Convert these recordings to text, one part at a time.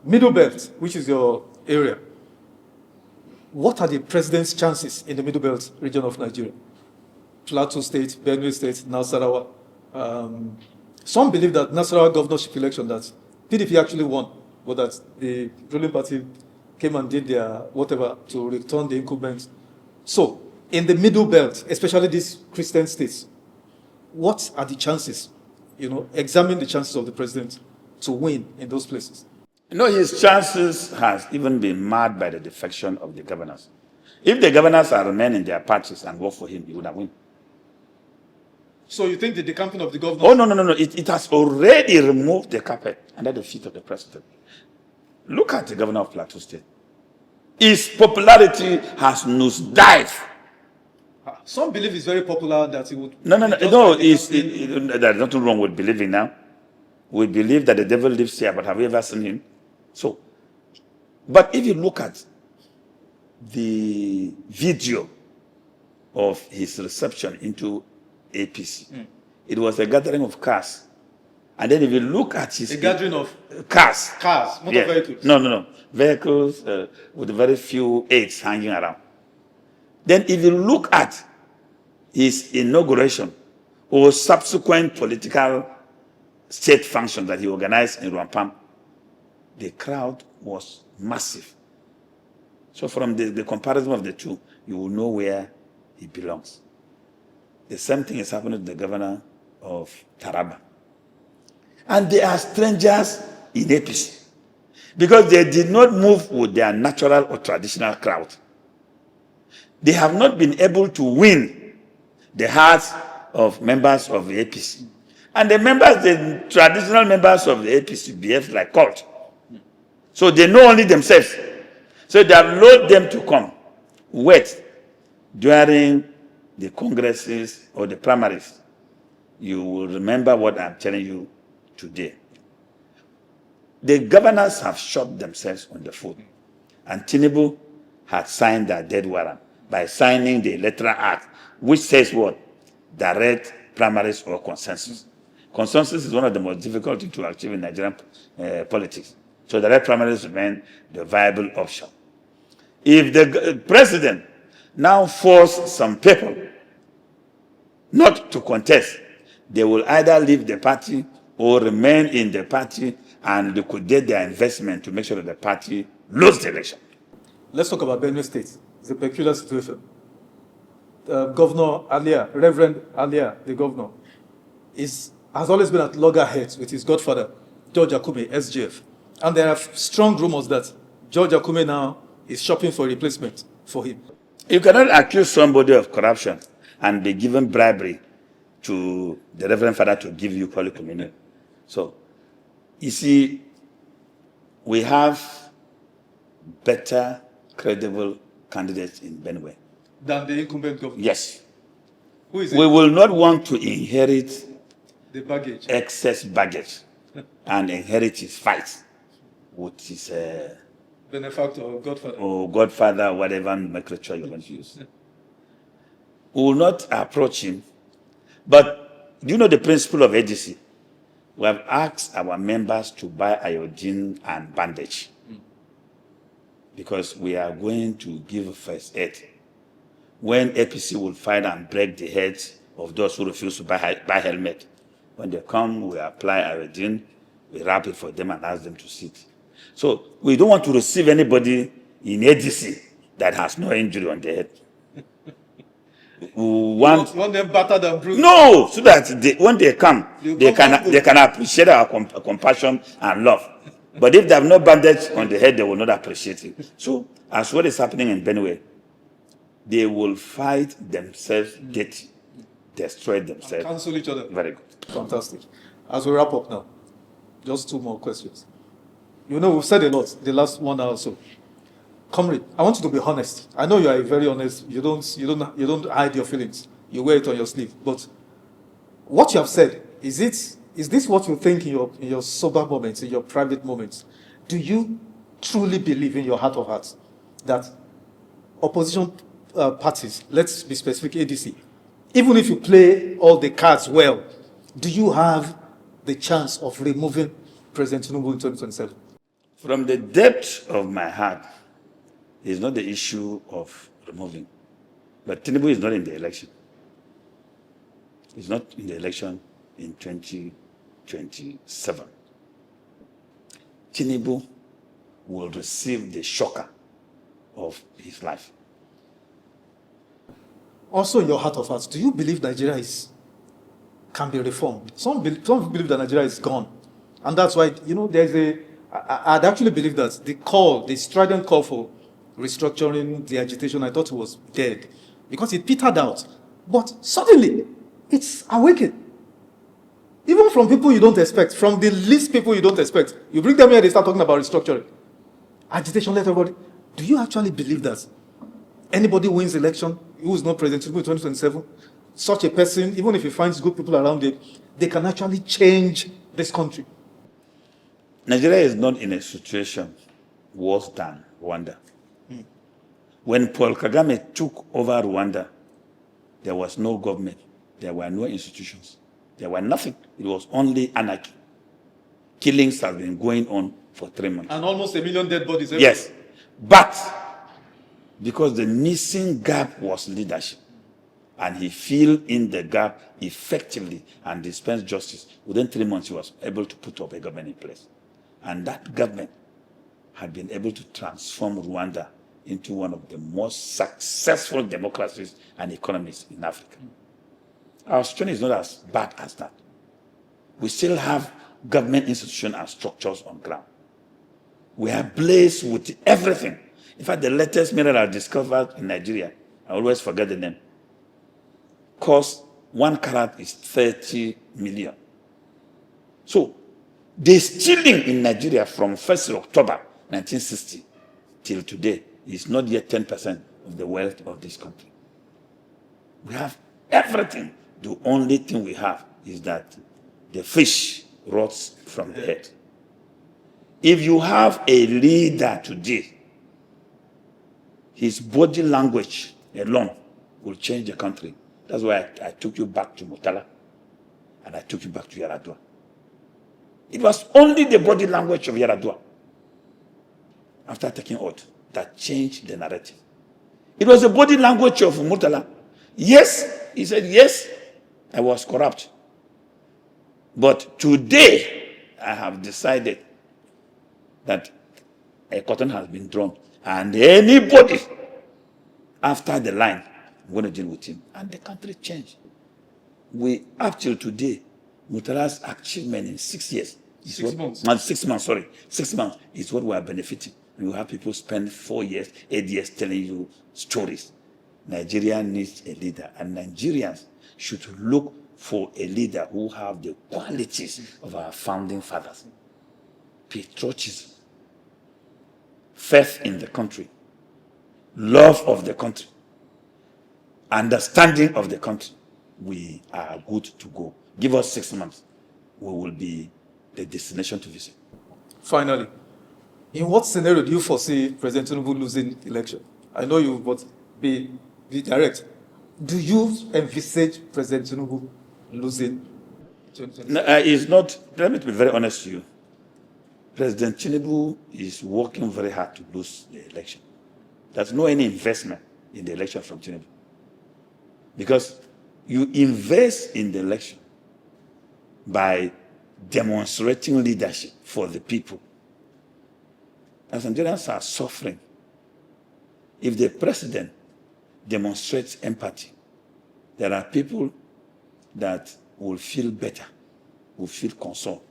Middle Belt, which is your area, what are the president's chances in the Middle Belt region of Nigeria? Plateau State, Benue State, Nasarawa. Some believe that Nasarawa governorship election that PDP actually won, but that the ruling party came and did their whatever to return the incumbent. So, in the Middle Belt, especially these Christian states, what are the chances? Examine the chances of the president to win in those places. His chances has even been marred by the defection of the governors. If the governors had remained in their parties and worked for him, he would have won. So you think the decamping of the governors? Oh, no. It has already removed the carpet under the feet of the president. Look at the governor of Plateau State. His popularity has nosedived. Some believe he's very popular, that he would... No. There's nothing wrong with believing now. We believe that the devil lives here, but have you ever seen him? So, but if you look at the video of his reception into APC, it was a gathering of cars. And then if you look at his... A gathering of... Cars. Motor vehicles. No. Vehicles with very few aides hanging around. Then if you look at his inauguration or subsequent political state function that he organized in Rwampam, the crowd was massive. So from the comparison of the two, you will know where he belongs. The same thing is happening to the governor of Taraba. And they are strangers in APC because they did not move with their natural or traditional crowd. They have not been able to win the hearts of members of the APC. And the traditional members of the APC behave like cult. So they know only themselves. So they have lured them to come. Wait. During the congresses or the primaries, you will remember what I'm telling you today. The governors have shot themselves on the foot. And Tinubu had signed their death warrant by signing the Electoral Act, which says what? Direct primaries or consensus. Consensus is one of the most difficult things to achieve in Nigerian politics. So direct primaries remain the viable option. If the president now force some people not to contest, they will either leave the party or remain in the party and liquidate their investment to make sure that the party loses the election. Let's talk about Benue State. It's a peculiar situation. Governor Alia, Reverend Alia, the governor, has always been at loggerheads with his godfather, George Akume, SGF. And there are strong rumors that George Akume now is shopping for a replacement for him. You cannot accuse somebody of corruption and be given bribery to the Reverend Father to give you Holy Communion. So, you see, we have better, credible candidates in Benue than the incumbent governor? Yes. Who is it? We will not want to inherit the baggage, excess baggage, and inherit his fight with his benefactor or godfather. Or godfather, whatever nomenclature you want to use. We will not approach him. But do you know the principle of ADC? We have asked our members to buy iodine and bandage because we are going to give first aid. When APC will find and break the heads of those who refuse to buy helmet, when they come, we apply iodine, we wrap it for them and ask them to sit. So we don't want to receive anybody in ADC that has no injury on the head. We want them battered and bruised? No, so that when they come, they can appreciate our compassion and love. But if they have no bandage on the head, they will not appreciate it. So, as what is happening in Benue, they will fight themselves, destroy themselves. And cancel each other. Very good. Fantastic. As we wrap up now, just two more questions. We've said a lot the last 1 hour or so. Comrade, I want you to be honest. I know you are very honest. You don't hide your feelings. You wear it on your sleeve. But what you have said, is this what you think in your sober moments, in your private moments? Do you truly believe in your heart of hearts that opposition parties, let's be specific, ADC, even if you play all the cards well, do you have the chance of removing President Tinubu in 2027? From the depth of my heart, it's not the issue of removing. But Tinubu is not in the election. He's not in the election in 2027. Tinubu will receive the shocker of his life. Also, in your heart of hearts, do you believe Nigeria can be reformed? Some believe that Nigeria is gone. And that's why, I'd actually believe that the strident call for restructuring, the agitation, I thought it was dead because it petered out. But suddenly, it's awakened. Even from people you don't expect, from the least people you don't expect. You bring them here, they start talking about restructuring. Agitation, let everybody. Do you actually believe that anybody wins election who is not president in 2027, such a person, even if he finds good people around it, they can actually change this country? Nigeria is not in a situation worse than Rwanda. When Paul Kagame took over Rwanda, there was no government. There were no institutions. There were nothing. It was only anarchy. Killings have been going on for 3 months. And almost 1 million dead bodies every Yes. But because the missing gap was leadership, and he filled in the gap effectively and dispensed justice, within 3 months he was able to put up a government in place. And that government had been able to transform Rwanda into one of the most successful democracies and economies in Africa. Our situation is not as bad as that. We still have government institutions and structures on ground. We are blessed with everything. In fact, the latest mineral discovered in Nigeria, I always forget the name, cost 1 carat is 30 million. So, the stealing in Nigeria from 1st of October 1960 till today is not yet 10% of the wealth of this country. We have everything. The only thing we have is that the fish rots from the head. If you have a leader today, his body language alone will change the country. That's why I took you back to Murtala and I took you back to Yaradua. It was only the body language of Yaradua, after taking oath, that changed the narrative. It was the body language of Murtala. Yes, he said, yes, I was corrupt. But today, I have decided that a curtain has been drawn, and anybody after the line, I'm going to deal with him. And the country changed. Up till today, Murtala's achievement in 6 years, 6 months. 6 months, sorry. 6 months is what we are benefiting. And you have people spend 4 years, 8 years telling you stories. Nigeria needs a leader, and Nigerians should look for a leader who have the qualities of our founding fathers. Patriotism, faith in the country, love of the country, understanding of the country. We are good to go. Give us 6 months. We will be the destination to visit. Finally, in what scenario do you foresee President Tinubu losing election? I know you, but be direct. Do you envisage President Tinubu losing? No, it's not. Let me be very honest to you. President Tinubu is working very hard to lose the election. There's no any investment in the election from Tinubu. Because you invest in the election by demonstrating leadership for the people. As Nigerians are suffering, if the president demonstrates empathy, there are people that will feel better, will feel consoled.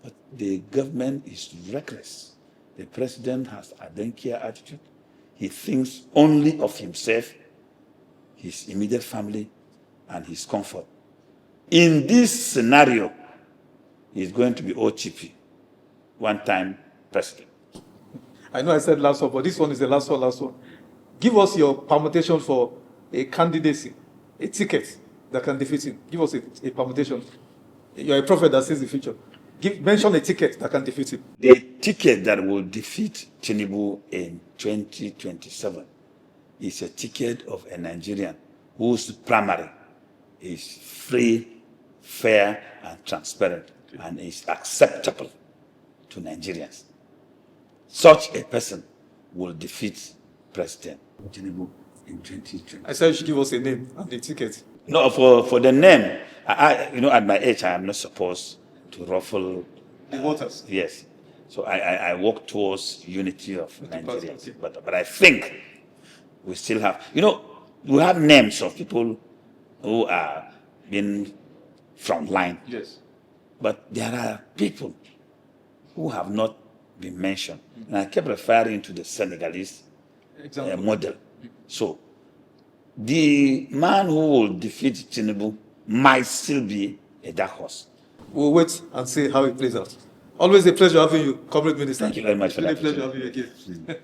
But the government is reckless. The president has a don't care attitude. He thinks only of himself, his immediate family, and his comfort. In this scenario, he's going to be OTP, one-time president. I know I said last one, but this one is the last one. Give us your permutation for a candidacy, a ticket that can defeat him. Give us a permutation. You're a prophet that sees the future. Mention a ticket that can defeat him. The ticket that will defeat Tinubu in 2027 is a ticket of a Nigerian whose primary is free, fair, and transparent, and is acceptable to Nigerians. such a person will defeat President Tinubu in 2020. I said you should give us a name and the ticket. No, for the name, at my age, I am not supposed to ruffle The voters. Yes. So I work towards unity of Nigeria. party. But I think we still have, we have names of people who are in front line. Yes. But there are people who have not been mentioned. And I kept referring to the Senegalese model. So the man who will defeat Tinubu might still be a dark horse. We'll wait and see how it plays out. Always a pleasure having you, Comrade Minister. Thank you very much for Really that. a pleasure having you again.